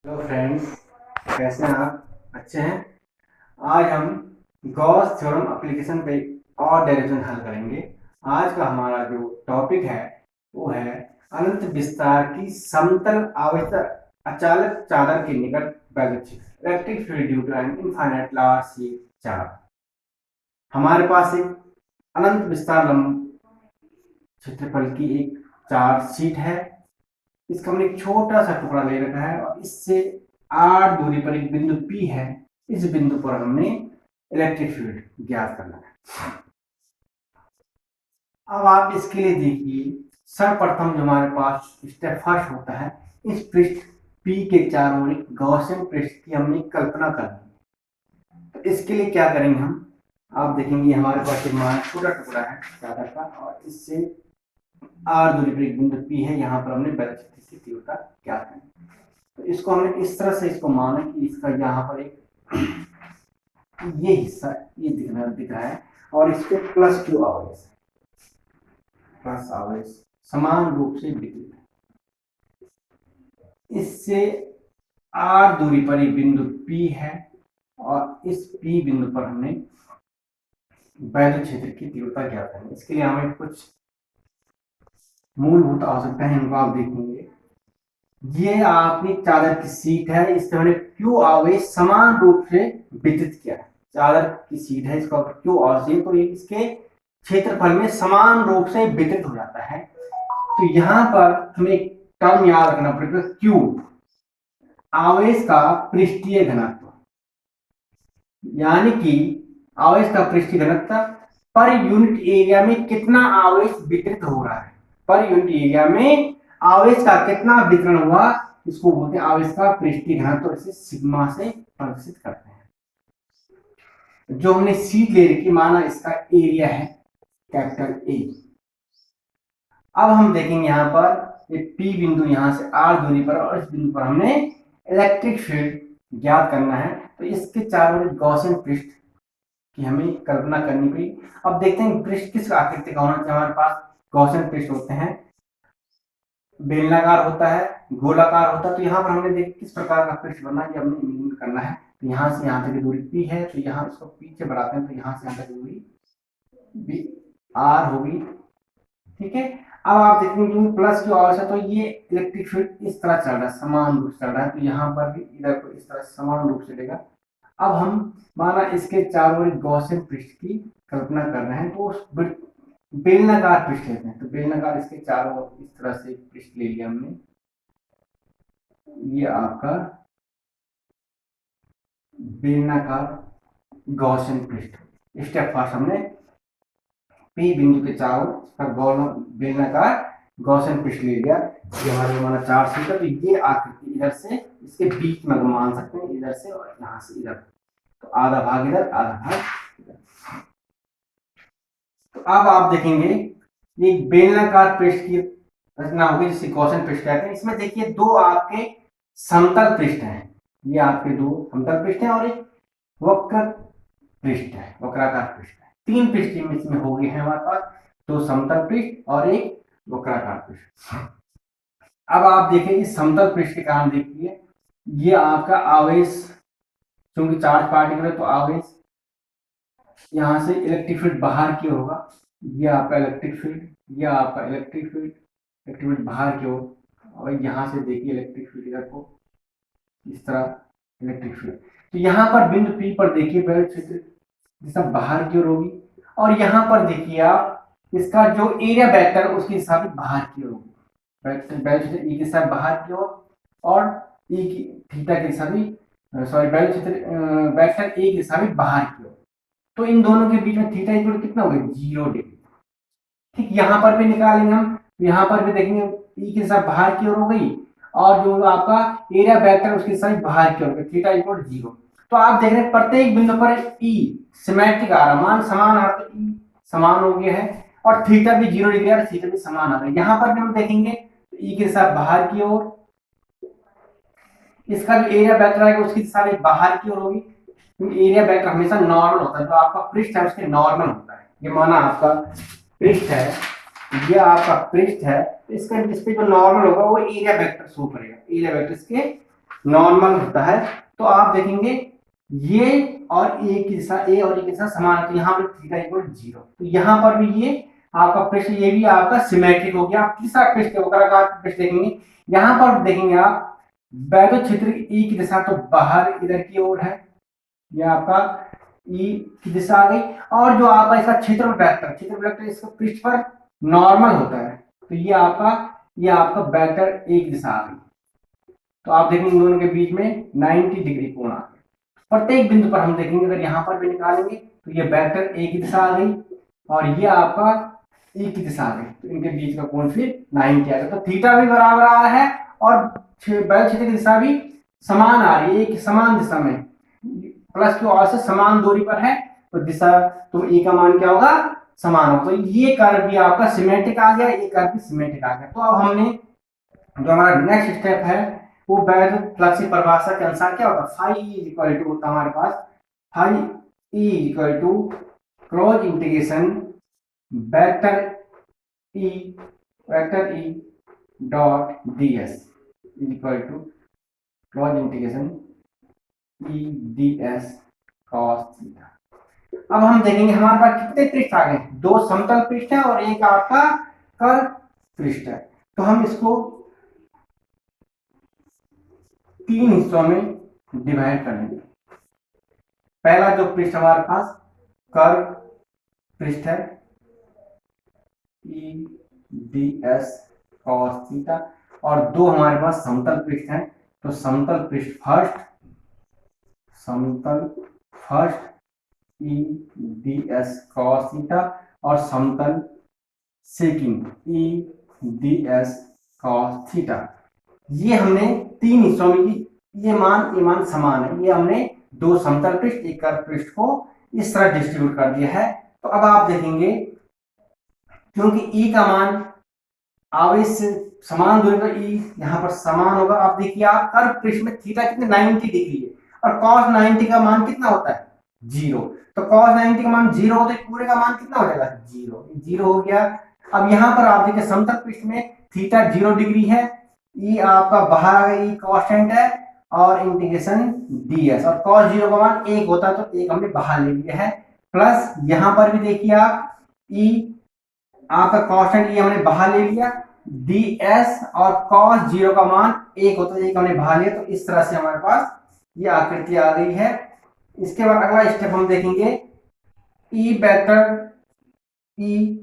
Hello friends, कैसे हैं आप? अच्छे हैं। आज हम गॉस थ्योरम एप्लीकेशन पे और डेरिवेशन हल करेंगे। आज का हमारा जो टॉपिक है वो है अनंत विस्तार की समतल आवर्त अचालक चादर के निकट वैद्युत electric field due to an infinite large sheet charge. हमारे पास एक अनंत विस्तार लंब क्षेत्रफल की एक चार्ज शीट है। इसका हमने एक छोटा सा टुकड़ा ले रखा है और इससे r दूरी पर एक बिंदु P है। इस बिंदु पर हमने इलेक्ट्रिक फील्ड ज्ञात करना है। अब आप इसके लिए देखिए, सर्वप्रथम जो हमारे पास स्टेप फर्स्ट होता है, इस पृष्ठ P के चारों ओर एक गॉसियन पृष्ठ की हमने कल्पना करनी है। तो इसके लिए क्या करेंगे हम, आप देखेंगे हमारे पास एक छोटा टुकड़ा है चादर का और इससे r दूरी पर एक बिंदु P है। यहाँ पर हमने वैद्युत क्षेत्र की तीव्रता ज्ञात करनी है। तो इसको हमने इस तरह से इसको माना कि इसका यहाँ पर एक ये हिस्सा ये दिख रहा है और इस पे प्लस क्यू आवेश है। प्लस आवेश समान रूप से वितरित है। इससे r दूरी पर एक बिंदु P है और इस P बिंदु पर हमने वैद्युत क्षेत्र की तीव्रता ज्ञात करनी है। इसके लिए हमें कुछ मूलभूत आवश्यकता है, इनको आप देखेंगे। ये आपकी चादर की सीट है, इस पे हमने क्यू आवेश समान रूप से वितरित किया है। चादर की सीट है, इसका ऊपर क्यू आवेश तो ये इसके क्षेत्रफल में समान रूप से वितरित हो जाता है। तो यहाँ पर हमें एक टर्म याद रखना पड़ेगा, क्यू आवेश का पृष्ठीय घनत्व, यानी कि आवेश का पृष्ठीय घनत्व पर यूनिट एरिया में कितना आवेश वितरित हो रहा है। पर यूनिट एरिया में आवेश का कितना वितरण हुआ, इसको बोलते हैं आवेश का पृष्ठीय घनत्व। इसे सिग्मा से प्रदर्शित करते हैं। जो हमने सीट ले रखी, माना इसका एरिया है कैपिटल ए। अब हम देखेंगे यहाँ पर एक पी बिंदु यहाँ से आर दूरी पर और इस बिंदु पर हमने इलेक्ट्रिक फील्ड ज्ञात करना है। तो इसके चारों ओर गॉसियन पृष्ठ की हमें कल्पना करनी पड़ी। अब देखते हैं पृष्ठ किस आकृति का होना चाहिए। हमारे पास गॉसियन पृष्ठ होते हैं, बेलनाकार होता है, गोलाकार होता है। तो यहाँ पर हमने देख किस प्रकार का पृष्ठ बनना है, ये हमने इमेजिन करना है। तो यहाँ से यहाँ तक की दूरी P है, तो यहाँ इसको पीछे बढ़ाते हैं तो यहाँ से यहाँ तक की दूरी B R होगी। ठीक है। अब आप देखेंगे प्लस की आवश्यकता, तो ये इलेक्ट्रिक फील्ड इस तरह चल रहा है, समान रूप से चल रहा है। तो यहाँ पर भी इधर को इस तरह समान रूप से लेगा। अब हम माना इसके चारों ओर गॉसियन पृष्ठ की कल्पना कर रहे हैं, तो उस बेलनाकार पृष्ठ लेते हैं। तो बेलनाकार इसके चारों ओर इस तरह से पृष्ठ ले लिया हमने। ये आपका बेलनाकार गॉसियन पृष्ठ। स्टेप फर्स्ट हमने P बिंदु के चारों बेलनाकार गॉसियन पृष्ठ ले लिया। ये हमारे माना 4 मीटर। तो ये आकृति इधर से इसके बीच में मान सकते हैं, इधर से और यहाँ से इधर। तो आधा भाग इधर, आधा भाग इधर। तो अब आप देखेंगे ये बेलनाकार पृष्ठ की रचना होगी जिसे गॉसियन पृष्ठ कहते हैं। इसमें देखिए दो आपके समतल पृष्ठ हैं, ये आपके दो समतल पृष्ठ हैं और एक वक्र पृष्ठ है, वक्राकार पृष्ठ है। 3 पृष्ठ इसमें हो गए हैं हमारे पास, 2 समतल पृष्ठ और एक वक्राकार पृष्ठ। अब आप देखिए इस समतल पृष्ठ के कारण देखिए ये आपका आवेश, क्योंकि चार्ज पार्टिकल है तो आवेश यहाँ से इलेक्ट्रिक फील्ड बाहर की ओर होगा। ये आपका इलेक्ट्रिक फील्ड, ये आपका इलेक्ट्रिक फील्ड, इलेक्ट्रिक फील्ड बाहर की ओर। और यहाँ से देखिए इलेक्ट्रिक फील्ड इधर को इस तरह इलेक्ट्रिक फील्ड। तो यहाँ पर बिंदु P पर देखिए वैद्युत क्षेत्र दिशा बाहर की ओर होगी और यहाँ पर देखिए आप इसका जो एरिया वेक्टर उसकी दिशा भी बाहर की ओर होगी। वैद्युत क्षेत्र E की दिशा बाहर की ओर और E की थीटा की दिशा भी, सॉरी वैद्युत क्षेत्र वेक्टर E की दिशा भी बाहर की ओर। तो इन दोनों के बीच में थीटा इक्वल कितना होगा, 0 डिग्री। ठीक, यहाँ पर भी निकालेंगे हम। तो यहाँ पर भी देखेंगे E की दिशा बाहर की ओर हो गई और जो आपका एरिया वेक्टर उसकी दिशा बाहर की ओर, थीटा इक्वल 0। तो आप देख रहे हैं प्रत्येक बिंदु पर E सिमेट्रिक आ रहा, मान समान आ रहा। E समान हो गया है और थीटा भी 0 डिग्री आ, थीटा भी समान आ रहा है। यहाँ पर भी हम देखेंगे तो E की दिशा बाहर की ओर, इसका जो एरिया वेक्टर आएगा उसकी दिशा भी बाहर की ओर होगी। एरिया वेक्टर हमेशा नॉर्मल होता है, जो आपका पृष्ठ है उसके नॉर्मल होता है। ये माना आपका पृष्ठ है, ये आपका पृष्ठ है, तो इसका इस पे जो नॉर्मल होगा वो एरिया वेक्टर शो करेगा। एरिया वेक्टर इसके नॉर्मल होता है। तो आप देखेंगे ये और ए की दिशा, ए और ए की दिशा समान है, तो यहाँ पर थीटा इक्वल 0। तो यहाँ पर भी ये आपका पृष्ठ, ये भी आपका सिमेट्रिक हो गया। आप तीसरा पृष्ठ वक्राकार पृष्ठ देखेंगे, यहाँ पर देखेंगे आप वैद्युत क्षेत्र ई की दिशा तो बाहर इधर की ओर है, ये आपका ई की दिशा आ गई। और जो आपका इसका क्षेत्र वेक्टर इसका पृष्ठ पर नॉर्मल होता है, तो ये आपका वेक्टर ए की दिशा आ गई। तो आप देखेंगे दोनों के बीच में 90 डिग्री कोण आ गया। प्रत्येक बिंदु पर हम देखेंगे, अगर यहाँ पर भी निकालेंगे तो ये वेक्टर ए की दिशा आ गई और ये आपका ई की दिशा आ गई, तो इनके बीच का कोण फिर 90 आ गया। तो थीटा भी बराबर आ रहा है और वैद्युत क्षेत्र की दिशा भी समान आ रही है, एक समान दिशा में, प्लस क्यू और से समान दूरी पर है, तो दिशा, तो ए का मान क्या होगा, समान होगा। तो ये कर्व भी आपका सिमेट्रिक आ गया, ये कर्व भी सिमेट्रिक आ गया। तो अब हमने जो हमारा नेक्स्ट स्टेप है वो वैद्युत फ्लक्स की परिभाषा के अनुसार क्या होता है, फाई ई इक्वल टू होता है हमारे पास, phi E equal to cross integration vector E dot ds equal to cross integration E ds cos theta. अब हम देखेंगे हमारे पास कितने पृष्ठ आ गए, दो समतल पृष्ठ है और एक आपका कर्व पृष्ठ है। तो हम इसको तीन हिस्सों में डिवाइड कर लेंगे। पहला जो पृष्ठ हमारे पास कर्व पृष्ठ है ई ds cos थीटा, और दो हमारे पास समतल पृष्ठ हैं, तो समतल फर्स्ट ई ds cos थीटा और समतल सेकंड ई ds cos थीटा। ये हमने तीन हिस्सों में, ये मान समान है, ये हमने दो समतल पृष्ठ एक कर्व पृष्ठ को इस तरह डिस्ट्रीब्यूट कर दिया है। तो अब आप देखेंगे क्योंकि ई का मान आवेश से समान दूरी पर ई यहाँ पर समान होगा। आप देखिए आप कर्व पृष्ठ में थीटा कितने 90 डिग्री है और cos 90 का मान कितना होता है 0। तो cos 90 का मान 0 होता है, पूरे का मान कितना हो जाएगा 0 हो गया। अब यहाँ पर आप देखिए समतल पृष्ठ में थीटा 0 डिग्री है, ई आपका बाहर आ गया, ई कांस्टेंट है और इंटीग्रेशन ds, और cos 0 का मान 1 होता है तो 1 हमने बाहर ले लिया है, प्लस यहाँ पर भी देखिए आप ई आपका कांस्टेंट ई हमने बाहर ले लिया, ds और cos 0 का मान 1 होता है, 1 हमने बाहर लिया। तो इस तरह से हमारे पास ये आकृति आ गई है। इसके बाद अगला स्टेप हम देखेंगे E vector E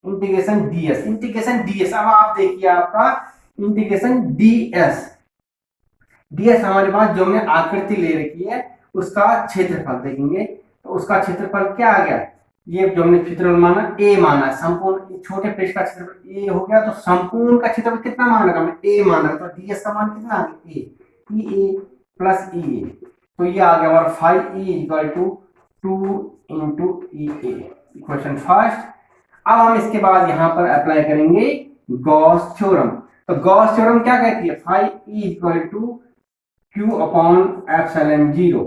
integration ds। अब आप देखिए आपका इंटीग्रेशन ds हमारे पास जो हमने आकृति ले रखी है उसका क्षेत्रफल देखेंगे, तो उसका क्षेत्रफल क्या आ गया, ये जो हमने क्षेत्रफल माना a माना, संपूर्ण छोटे पृष्ठ का क्षेत्रफल a हो गया, तो संपूर्ण का क्षेत्रफल कितना माना हमने a माना, तो ds का मान कितना आ गया a प्लस e a। तो ये आ गया हमारा phi E equal to 2 into E A, equation first. अब हम इसके बाद यहां पर अप्लाई करेंगे गॉस थ्योरम। तो गॉस थ्योरम क्या कहती है, phi E equal to Q upon epsilon 0,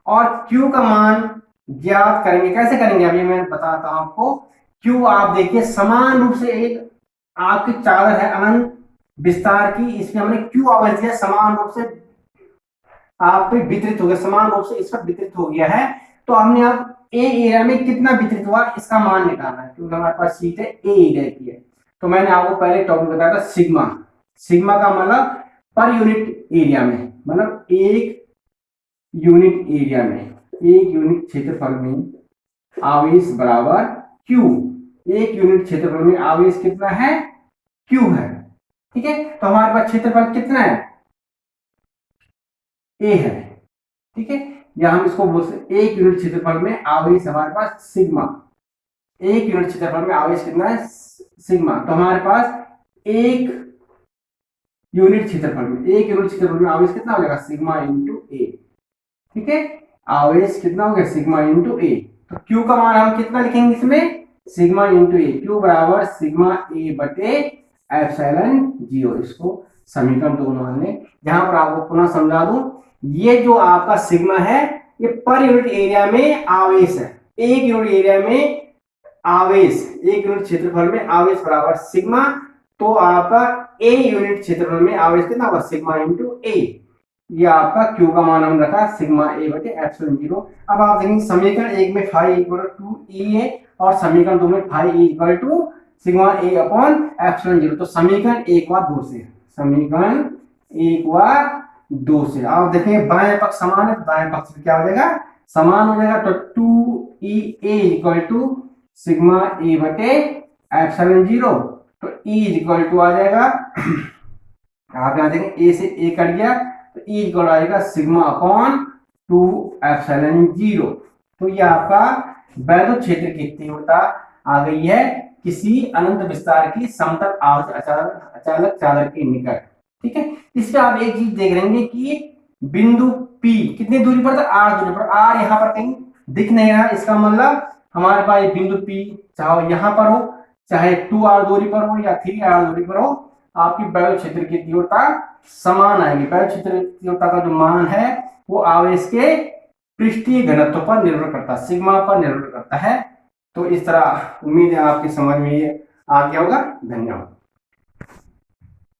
और क्यू का मान ज्ञात करेंगे, कैसे करेंगे अभी मैं बताता हूं आपको। क्यू आप देखिए समान रूप से एक आपकी चादर है अनंत विस्तार की, इसमें हमने क्यू आवेश दिया, समान रूप से आप पे वितरित हो गया, समान रूप से इस पर वितरित हो गया है। तो हमने अब ए एरिया में कितना वितरित हुआ इसका मान निकालना है, क्योंकि हमारे पास शीट है ए एरिया की है। तो मैंने आपको पहले टॉपिक बताया था सिग्मा का मतलब पर यूनिट एरिया में, मतलब एक यूनिट एरिया में, एक यूनिट क्षेत्रफल में आवेश बराबर क्यू, एक यूनिट क्षेत्रफल में आवेश कितना है क्यू है, ठीक है। तो हमारे पास क्षेत्रफल कितना है ए है, ठीक है, या हम इसको बोल सकते एक यूनिट क्षेत्रफल में आवेश हमारे पास सिग्मा, एक यूनिट क्षेत्रफल में आवेश कितना है सिग्मा। तो हमारे पास एक यूनिट क्षेत्रफल में आवेश कितना हो जाएगा सिग्मा इंटू ए, ठीक है, आवेश कितना हो गया सिग्मा इंटू ए। तो क्यू का मान हम कितना लिखेंगे इसमें सिग्मा इंटू ए, क्यू बराबर सिग्मा ए बटे एप्सिलॉन 0। इसको समीकरण 2 मान लें। यहां पर आपको पुनः समझा दूं, ये जो आपका सिग्मा है ये पर यूनिट एरिया में आवेश है, एक यूनिट एरिया में आवेश, एक यूनिट क्षेत्रफल में आवेश बराबर सिग्मा। तो आपका ए यूनिट क्षेत्रफल में आवेश कितना होगा, सिग्मा इंटू ए। ये आपका क्यू का मान हम रखा सिग्मा ए बटे एप्सिलॉन जीरो। अब आप देखेंगे समीकरण एक में फाई इक्वल टू ई है और समीकरण दो में phi equal to sigma A upon epsilon zero. तो समीकरण एक व दो से, समीकरण एक व दो से आप देखेंगे बाएं पक्ष समान है, दाएं पक्ष में क्या हो जाएगा, समान हो जाएगा। तो two E A equal to sigma A बटे एप्सिलॉन जीरो। तो ई इक्वल टू आ जाएगा, आप यहाँ देखें ए से ए कट गया तो ई इक्वल आएगा sigma upon two epsilon zero. तो ये आपका वैद्युत क्षेत्र की तीव्रता आ गई है किसी अनंत विस्तार की समतल आवर्त अचालक चादर के निकट। ठीक है, इसमें आप एक चीज देख रहे हैं कि बिंदु P कितनी दूरी पर था, r दूरी पर। r यहाँ पर कहीं दिख नहीं रहा, इसका मतलब हमारे पास बिंदु P चाहे यहाँ पर हो, चाहे 2r दूरी पर हो या 3r दूरी पर हो, आपकी वैद्युत क्षेत्र की तीव्रता समान आएगी। वैद्युत क्षेत्र की तीव्रता का जो मान है वो आवेश के पृष्ठीय घनत्व पर निर्भर करता है, सिग्मा पर निर्भर करता है। तो इस तरह उम्मीद है आपकी समझ में ये आ गया होगा। धन्यवाद।